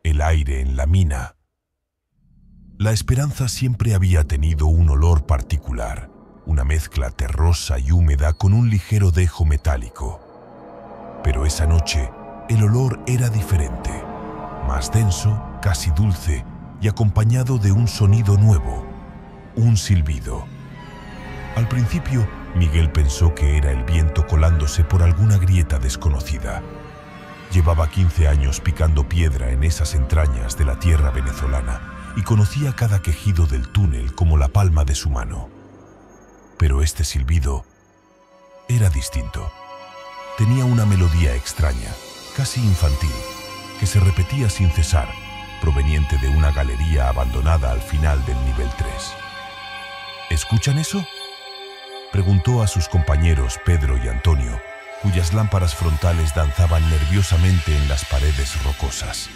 El aire en la mina. La Esperanza siempre había tenido un olor particular, una mezcla terrosa y húmeda con un ligero dejo metálico. Pero esa noche, el olor era diferente, más denso, casi dulce, y acompañado de un sonido nuevo, un silbido. Al principio, Miguel pensó que era el viento colándose por alguna grieta desconocida. Llevaba 15 años picando piedra en esas entrañas de la tierra venezolana y conocía cada quejido del túnel como la palma de su mano. Pero este silbido era distinto. Tenía una melodía extraña, casi infantil, que se repetía sin cesar, proveniente de una galería abandonada al final del nivel 3. ¿Escuchan eso?, preguntó a sus compañeros Pedro y Antonio, cuyas lámparas frontales danzaban nerviosamente en las paredes rocosas.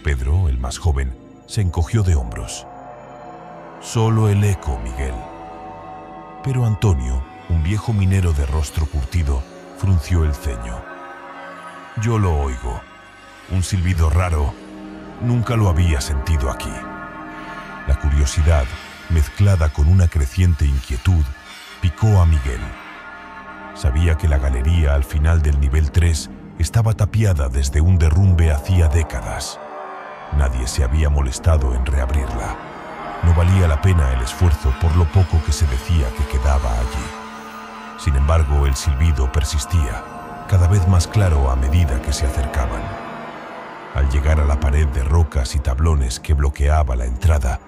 Pedro, el más joven, se encogió de hombros. «Solo el eco, Miguel». Pero Antonio, un viejo minero de rostro curtido, frunció el ceño. «Yo lo oigo. Un silbido raro. Nunca lo había sentido aquí». La curiosidad, mezclada con una creciente inquietud, picó a Miguel. Sabía que la galería al final del nivel 3 estaba tapiada desde un derrumbe hacía décadas. Nadie se había molestado en reabrirla. No valía la pena el esfuerzo por lo poco que se decía que quedaba allí. Sin embargo, el silbido persistía, cada vez más claro a medida que se acercaban. Al llegar a la pared de rocas y tablones que bloqueaba la entrada,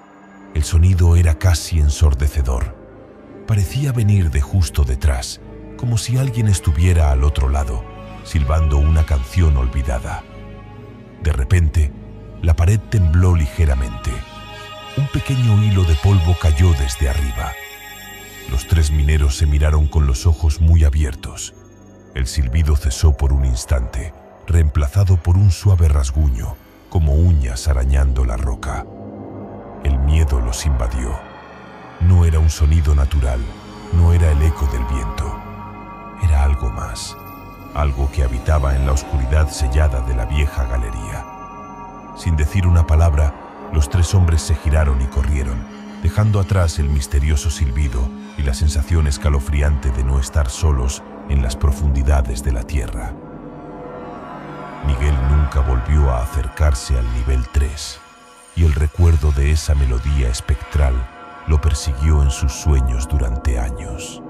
el sonido era casi ensordecedor. Parecía venir de justo detrás, como si alguien estuviera al otro lado, silbando una canción olvidada. De repente, la pared tembló ligeramente. Un pequeño hilo de polvo cayó desde arriba. Los tres mineros se miraron con los ojos muy abiertos. El silbido cesó por un instante, reemplazado por un suave rasguño, como uñas arañando la roca. El miedo los invadió. No era un sonido natural, no era el eco del viento. Era algo más, algo que habitaba en la oscuridad sellada de la vieja galería. Sin decir una palabra, los tres hombres se giraron y corrieron, dejando atrás el misterioso silbido y la sensación escalofriante de no estar solos en las profundidades de la tierra. Miguel nunca volvió a acercarse al nivel 3, y el recuerdo de esa melodía espectral lo persiguió en sus sueños durante años.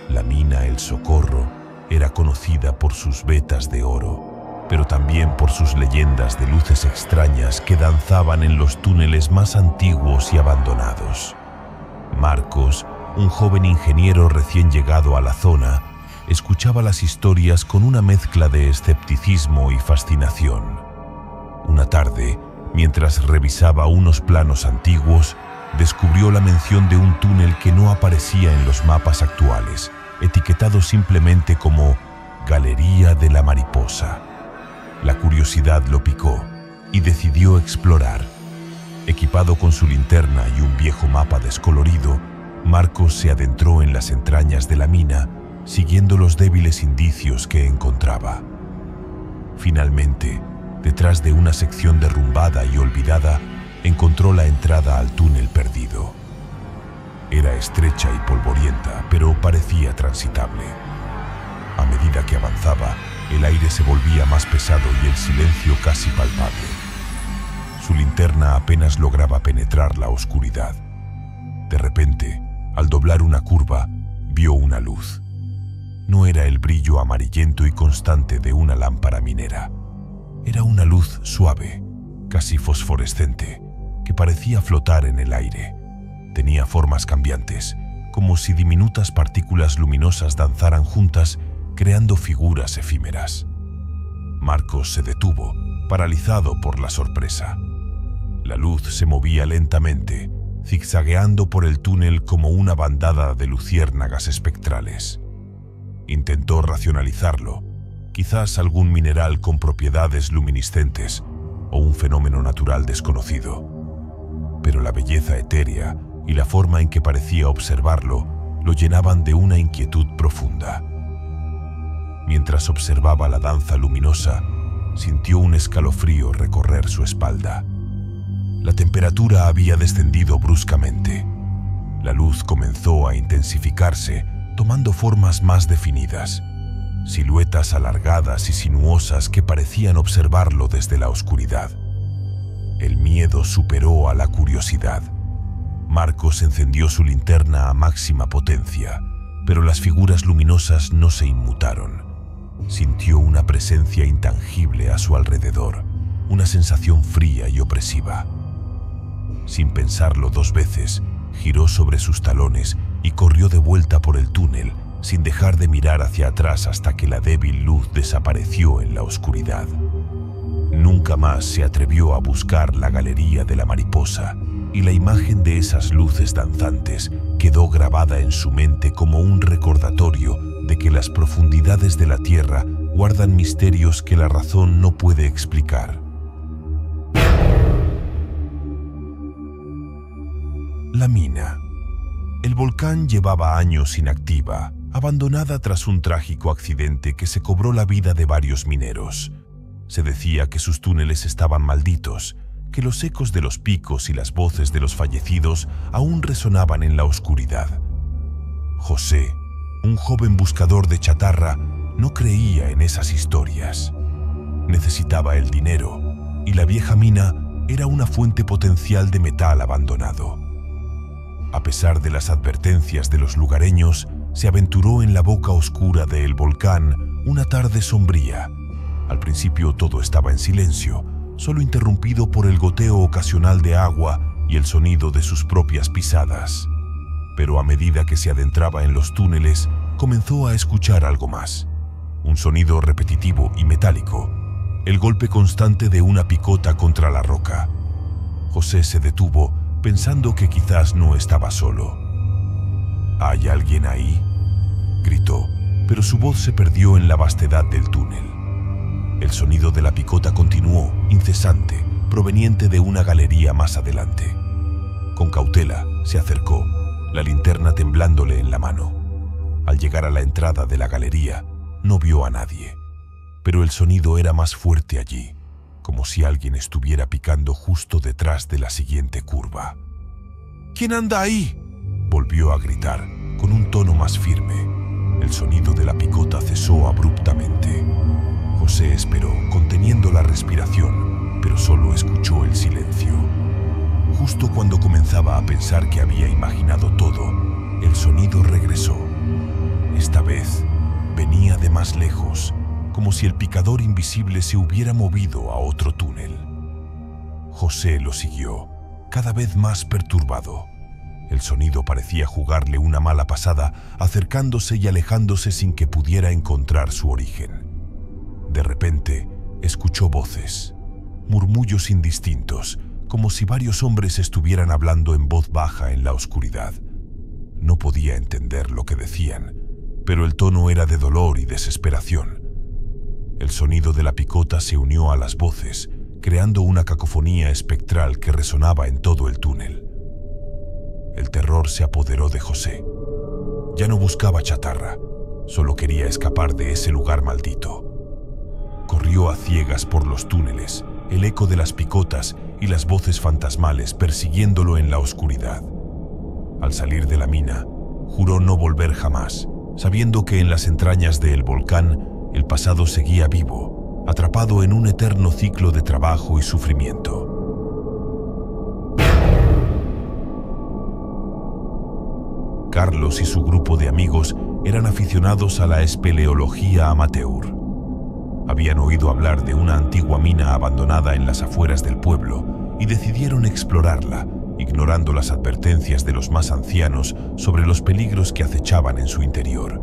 La mina El Socorro era conocida por sus vetas de oro, pero también por sus leyendas de luces extrañas que danzaban en los túneles más antiguos y abandonados. Marcos, un joven ingeniero recién llegado a la zona, escuchaba las historias con una mezcla de escepticismo y fascinación. Una tarde, mientras revisaba unos planos antiguos, descubrió la mención de un túnel que no aparecía en los mapas actuales, etiquetado simplemente como Galería de la Mariposa. La curiosidad lo picó y decidió explorar. Equipado con su linterna y un viejo mapa descolorido, Marcos se adentró en las entrañas de la mina, siguiendo los débiles indicios que encontraba. Finalmente, detrás de una sección derrumbada y olvidada, encontró la entrada al túnel perdido. Era estrecha y polvorienta, pero parecía transitable. A medida que avanzaba, el aire se volvía más pesado y el silencio casi palpable. Su linterna apenas lograba penetrar la oscuridad. De repente, al doblar una curva, vio una luz. No era el brillo amarillento y constante de una lámpara minera. Era una luz suave, casi fosforescente, que parecía flotar en el aire. Tenía formas cambiantes, como si diminutas partículas luminosas danzaran juntas, creando figuras efímeras. Marcos se detuvo, paralizado por la sorpresa. La luz se movía lentamente, zigzagueando por el túnel como una bandada de luciérnagas espectrales. Intentó racionalizarlo, quizás algún mineral con propiedades luminiscentes, o un fenómeno natural desconocido. Pero la belleza etérea y la forma en que parecía observarlo lo llenaban de una inquietud profunda. Mientras observaba la danza luminosa, sintió un escalofrío recorrer su espalda. La temperatura había descendido bruscamente. La luz comenzó a intensificarse, tomando formas más definidas, siluetas alargadas y sinuosas que parecían observarlo desde la oscuridad. El miedo superó a la curiosidad. Marcos encendió su linterna a máxima potencia, pero las figuras luminosas no se inmutaron. Sintió una presencia intangible a su alrededor, una sensación fría y opresiva. Sin pensarlo dos veces, giró sobre sus talones y corrió de vuelta por el túnel, sin dejar de mirar hacia atrás hasta que la débil luz desapareció en la oscuridad. Nunca más se atrevió a buscar la galería de la mariposa, y la imagen de esas luces danzantes quedó grabada en su mente como un recordatorio de que las profundidades de la tierra guardan misterios que la razón no puede explicar. La mina. El volcán llevaba años inactiva, abandonada tras un trágico accidente que se cobró la vida de varios mineros. Se decía que sus túneles estaban malditos, que los ecos de los picos y las voces de los fallecidos aún resonaban en la oscuridad. José, un joven buscador de chatarra, no creía en esas historias. Necesitaba el dinero, y la vieja mina era una fuente potencial de metal abandonado. A pesar de las advertencias de los lugareños, se aventuró en la boca oscura del volcán una tarde sombría. Al principio todo estaba en silencio, solo interrumpido por el goteo ocasional de agua y el sonido de sus propias pisadas. Pero a medida que se adentraba en los túneles, comenzó a escuchar algo más. Un sonido repetitivo y metálico, el golpe constante de una picota contra la roca. José se detuvo, pensando que quizás no estaba solo. ¿Hay alguien ahí?, gritó, pero su voz se perdió en la vastedad del túnel. El sonido de la picota continuó, incesante, proveniente de una galería más adelante. Con cautela, se acercó, la linterna temblándole en la mano. Al llegar a la entrada de la galería, no vio a nadie, pero el sonido era más fuerte allí, como si alguien estuviera picando justo detrás de la siguiente curva. ¿Quién anda ahí?, volvió a gritar, con un tono más firme. El sonido de la picota cesó abruptamente. José esperó, conteniendo la respiración, pero solo escuchó el silencio. Justo cuando comenzaba a pensar que había imaginado todo, el sonido regresó. Esta vez venía de más lejos, como si el picador invisible se hubiera movido a otro túnel. José lo siguió, cada vez más perturbado. El sonido parecía jugarle una mala pasada, acercándose y alejándose sin que pudiera encontrar su origen. De repente, escuchó voces, murmullos indistintos, como si varios hombres estuvieran hablando en voz baja en la oscuridad. No podía entender lo que decían, pero el tono era de dolor y desesperación. El sonido de la picota se unió a las voces, creando una cacofonía espectral que resonaba en todo el túnel. El terror se apoderó de José. Ya no buscaba chatarra, solo quería escapar de ese lugar maldito. Corrió a ciegas por los túneles, el eco de las picotas y las voces fantasmales persiguiéndolo en la oscuridad. Al salir de la mina, juró no volver jamás, sabiendo que en las entrañas del volcán el pasado seguía vivo, atrapado en un eterno ciclo de trabajo y sufrimiento. Carlos y su grupo de amigos eran aficionados a la espeleología amateur. Habían oído hablar de una antigua mina abandonada en las afueras del pueblo y decidieron explorarla, ignorando las advertencias de los más ancianos sobre los peligros que acechaban en su interior.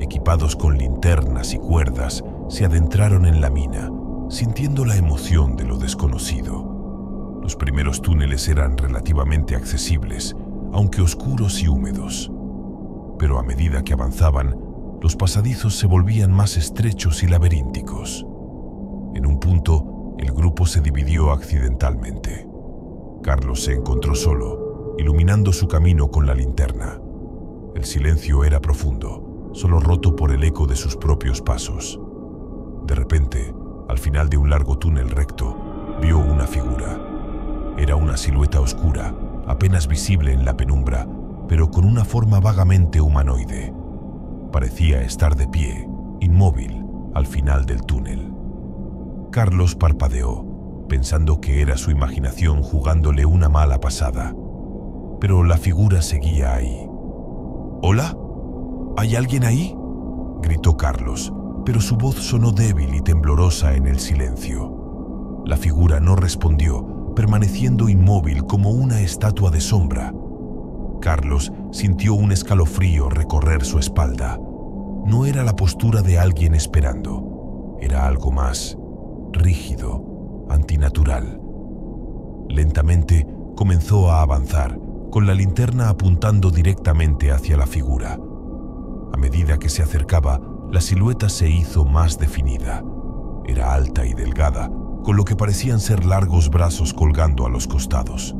Equipados con linternas y cuerdas, se adentraron en la mina, sintiendo la emoción de lo desconocido. Los primeros túneles eran relativamente accesibles, aunque oscuros y húmedos. Pero a medida que avanzaban, los pasadizos se volvían más estrechos y laberínticos. En un punto, El grupo se dividió accidentalmente. Carlos se encontró solo, iluminando su camino con la linterna. El silencio era profundo, solo roto por el eco de sus propios pasos. De repente, al final de un largo túnel recto, vio una figura. Era una silueta oscura, apenas visible en la penumbra, pero con una forma vagamente humanoide. Parecía estar de pie, inmóvil, al final del túnel. Carlos parpadeó, pensando que era su imaginación jugándole una mala pasada. Pero la figura seguía ahí. ¿Hola? ¿Hay alguien ahí?, gritó Carlos, pero su voz sonó débil y temblorosa en el silencio. La figura no respondió, permaneciendo inmóvil como una estatua de sombra. Carlos sintió un escalofrío recorrer su espalda. No era la postura de alguien esperando, era algo más rígido, antinatural. Lentamente comenzó a avanzar, con la linterna apuntando directamente hacia la figura. A medida que se acercaba, la silueta se hizo más definida. Era alta y delgada, con lo que parecían ser largos brazos colgando a los costados.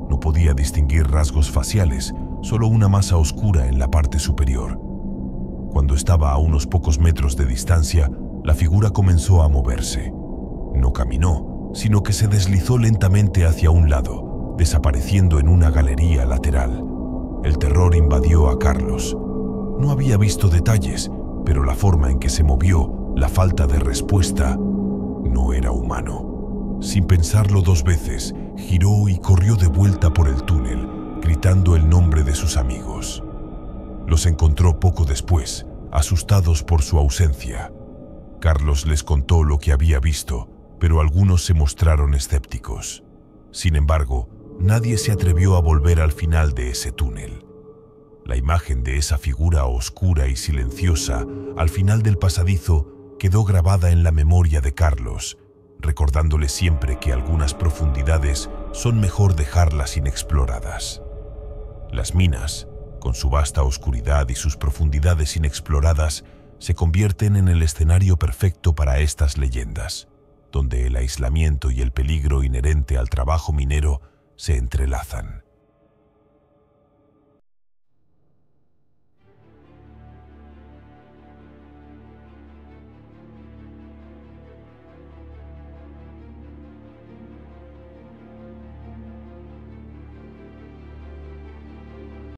No podía distinguir rasgos faciales, solo una masa oscura en la parte superior. Cuando estaba a unos pocos metros de distancia, la figura comenzó a moverse. No caminó, sino que se deslizó lentamente hacia un lado, desapareciendo en una galería lateral. El terror invadió a Carlos. No había visto detalles, pero la forma en que se movió, la falta de respuesta, no era humano. Sin pensarlo dos veces, giró y corrió de vuelta por el túnel, gritando el nombre de sus amigos. Los encontró poco después, asustados por su ausencia. Carlos les contó lo que había visto, pero algunos se mostraron escépticos. Sin embargo, nadie se atrevió a volver al final de ese túnel. La imagen de esa figura oscura y silenciosa al final del pasadizo quedó grabada en la memoria de Carlos, recordándole siempre que algunas profundidades son mejor dejarlas inexploradas. Las minas, con su vasta oscuridad y sus profundidades inexploradas, se convierten en el escenario perfecto para estas leyendas, donde el aislamiento y el peligro inherente al trabajo minero se entrelazan.